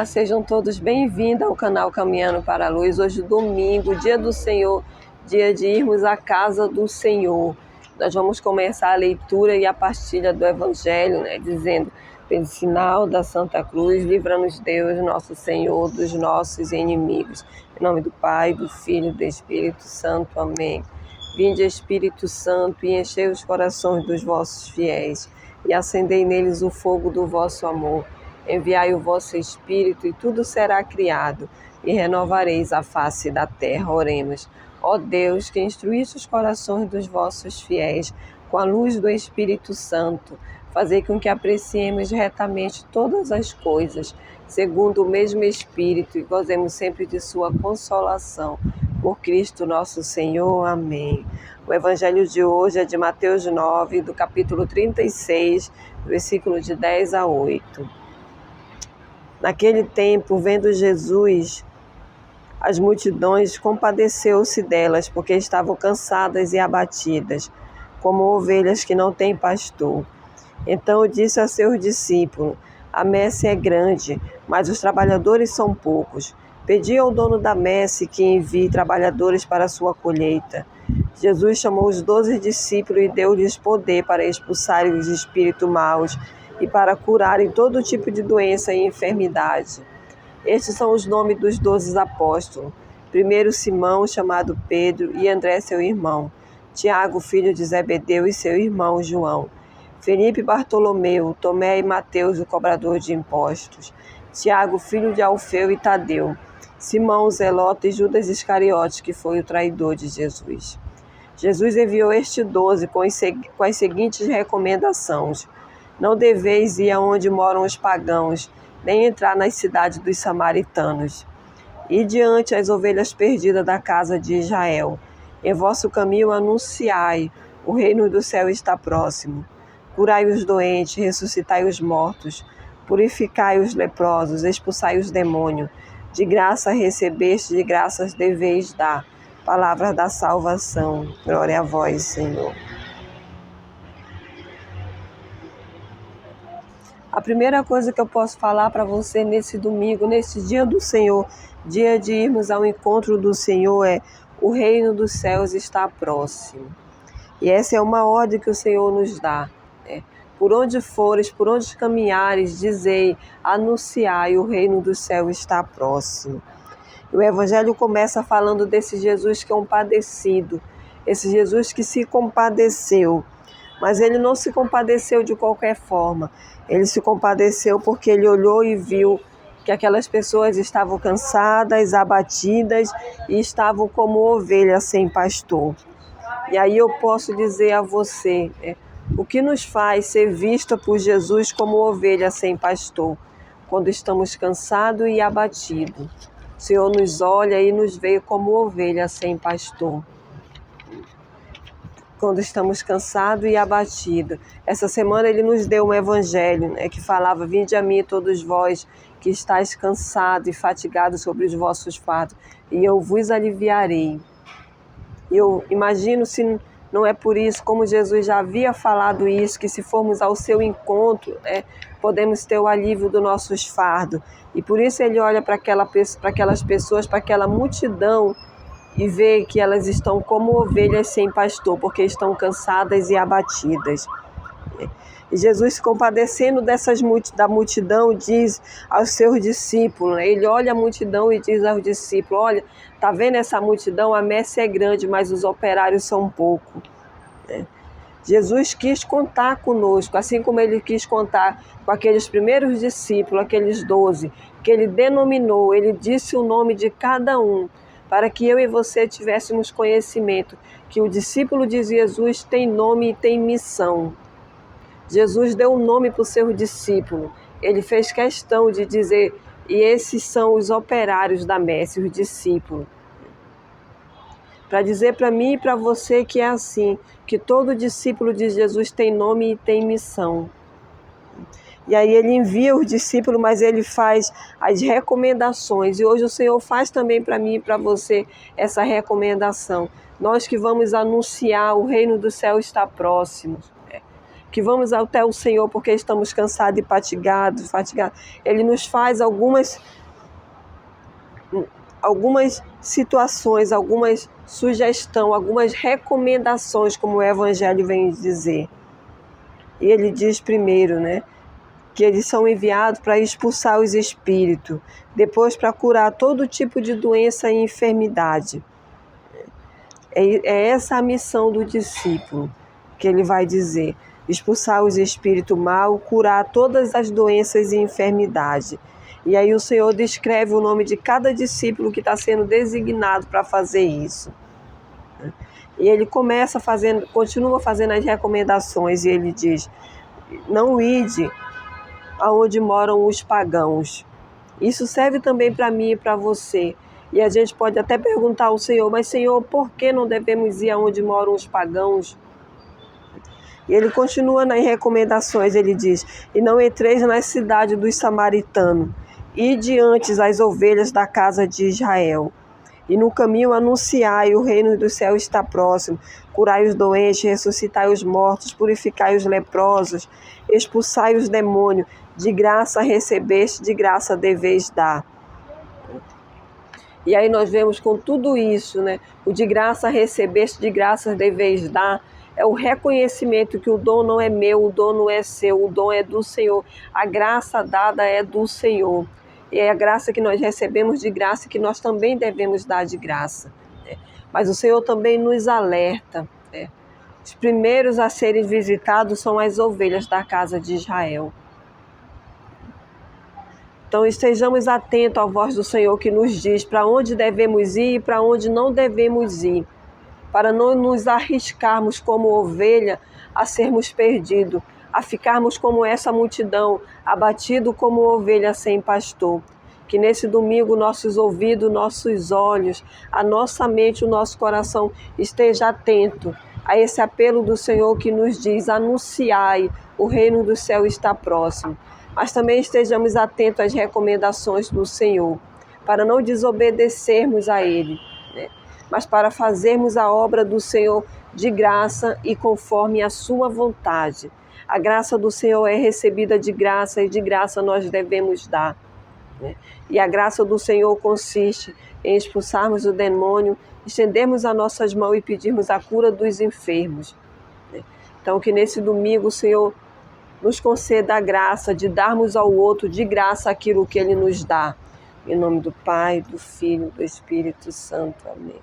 Olá, sejam todos bem-vindos ao canal Caminhando para a Luz. Hoje, domingo, dia do Senhor, dia de irmos à casa do Senhor. Nós vamos começar a leitura e a partilha do Evangelho, dizendo: pelo sinal da Santa Cruz, livra-nos Deus, nosso Senhor, dos nossos inimigos. Em nome do Pai, do Filho e do Espírito Santo. Amém. Vinde, Espírito Santo, e enchei os corações dos vossos fiéis, e acendei neles o fogo do vosso amor. Enviai o vosso Espírito, e tudo será criado, e renovareis a face da terra. Oremos. Ó Deus, que instruíste os corações dos vossos fiéis com a luz do Espírito Santo, fazei com que apreciemos retamente todas as coisas, segundo o mesmo Espírito, e gozemos sempre de sua consolação. Por Cristo nosso Senhor. Amém. O Evangelho de hoje é de Mateus 9, do capítulo 36, versículo de 10 a 8. Naquele tempo, vendo Jesus as multidões, compadeceu-se delas, porque estavam cansadas e abatidas, como ovelhas que não têm pastor. Então disse a seus discípulos: a messe é grande, mas os trabalhadores são poucos. Pedi ao dono da messe que envie trabalhadores para a sua colheita. Jesus chamou os 12 discípulos e deu-lhes poder para expulsarem os espíritos maus e para curarem todo tipo de doença e enfermidade. Estes são os nomes dos 12 apóstolos. Primeiro, Simão, chamado Pedro, e André, seu irmão. Tiago, filho de Zebedeu, e seu irmão João. Felipe, Bartolomeu, Tomé e Mateus, o cobrador de impostos. Tiago, filho de Alfeu, e Tadeu. Simão, Zelota, e Judas Iscariote, que foi o traidor de Jesus. Jesus enviou estes 12 com as seguintes recomendações: não deveis ir aonde moram os pagãos, nem entrar nas cidades dos samaritanos. E diante as ovelhas perdidas da casa de Israel. Em vosso caminho anunciai: o reino do céu está próximo. Curai os doentes, ressuscitai os mortos, purificai os leprosos, expulsai os demônios. De graça recebeste, de graças deveis dar. Palavra da salvação. Glória a vós, Senhor. A primeira coisa que eu posso falar para você nesse domingo, nesse dia do Senhor, dia de irmos ao encontro do Senhor, é: o reino dos céus está próximo. E essa é uma ordem que o Senhor nos dá. Por onde fores, por onde caminhares, dizei, anunciai: o reino do céu está próximo. E o Evangelho começa falando desse Jesus que é um padecido, esse Jesus que se compadeceu. Mas ele não se compadeceu de qualquer forma. Ele se compadeceu porque ele olhou e viu que aquelas pessoas estavam cansadas, abatidas e estavam como ovelhas sem pastor. E aí eu posso dizer a você, o que nos faz ser vista por Jesus como ovelha sem pastor, quando estamos cansados e abatidos. O Senhor nos olha e nos vê como ovelha sem pastor, quando estamos cansados e abatidos. Essa semana ele nos deu um evangelho, que falava: vinde a mim todos vós que estáis cansados e fatigados sobre os vossos fardos, e eu vos aliviarei. Eu imagino se não é por isso, como Jesus já havia falado isso, que se formos ao seu encontro, podemos ter o alívio dos nossos fardos. E por isso ele olha para aquelas pessoas, para aquela multidão, e vê que elas estão como ovelhas sem pastor, porque estão cansadas e abatidas. E Jesus, se compadecendo da multidão, diz aos seus discípulos, ele olha a multidão e diz aos discípulos: olha, está vendo essa multidão? A messe é grande, mas os operários são poucos. Jesus quis contar conosco, assim como ele quis contar com aqueles primeiros discípulos, aqueles 12, que ele denominou, ele disse o nome de cada um, para que eu e você tivéssemos conhecimento que o discípulo de Jesus tem nome e tem missão. Jesus deu um nome para o seu discípulo. Ele fez questão de dizer: e esses são os operários da messe, os discípulos. Para dizer para mim e para você que é assim, que todo discípulo de Jesus tem nome e tem missão. E aí ele envia os discípulos, mas ele faz as recomendações. E hoje o Senhor faz também para mim e para você essa recomendação. Nós que vamos anunciar: o reino do céu está próximo. que vamos até o Senhor porque estamos cansados e fatigados. Ele nos faz algumas situações, algumas sugestões, algumas recomendações, como o Evangelho vem dizer. E ele diz primeiro, né, que eles são enviados para expulsar os espíritos, depois para curar todo tipo de doença e enfermidade. É essa a missão do discípulo, que ele vai dizer: expulsar os espíritos maus, curar todas as doenças e enfermidades. E aí o Senhor descreve o nome de cada discípulo que está sendo designado para fazer isso. E ele continua fazendo as recomendações, e ele diz: não ide aonde moram os pagãos. Isso serve também para mim e para você. E a gente pode até perguntar ao Senhor: mas Senhor, por que não devemos ir aonde moram os pagãos? E ele continua nas recomendações, ele diz: e não entreis na cidade dos samaritanos, ide antes as ovelhas da casa de Israel. E no caminho anunciai: o reino do céu está próximo, curai os doentes, ressuscitai os mortos, purificai os leprosos, expulsai os demônios, de graça recebeste, de graça deveis dar. E aí nós vemos com tudo isso, né? O de graça recebeste, de graça deveis dar, é o reconhecimento que o dom não é meu, o dom não é seu, o dom é do Senhor. A graça dada é do Senhor. E é a graça que nós recebemos de graça que nós também devemos dar de graça. Né? Mas o Senhor também nos alerta. Né? Os primeiros a serem visitados são as ovelhas da casa de Israel. Então estejamos atentos à voz do Senhor que nos diz para onde devemos ir e para onde não devemos ir, para não nos arriscarmos como ovelha a sermos perdidos, a ficarmos como essa multidão, abatido como ovelha sem pastor. Que nesse domingo nossos ouvidos, nossos olhos, a nossa mente, o nosso coração esteja atento a esse apelo do Senhor que nos diz: anunciai, o reino do céu está próximo. Mas também estejamos atentos às recomendações do Senhor, para não desobedecermos a Ele, né? Mas para fazermos a obra do Senhor de graça e conforme a sua vontade. A graça do Senhor é recebida de graça e de graça nós devemos dar. Né? E a graça do Senhor consiste em expulsarmos o demônio, estendermos as nossas mãos e pedirmos a cura dos enfermos. Né? Então que nesse domingo o Senhor nos conceda a graça de darmos ao outro de graça aquilo que Ele nos dá. Em nome do Pai, do Filho e do Espírito Santo. Amém.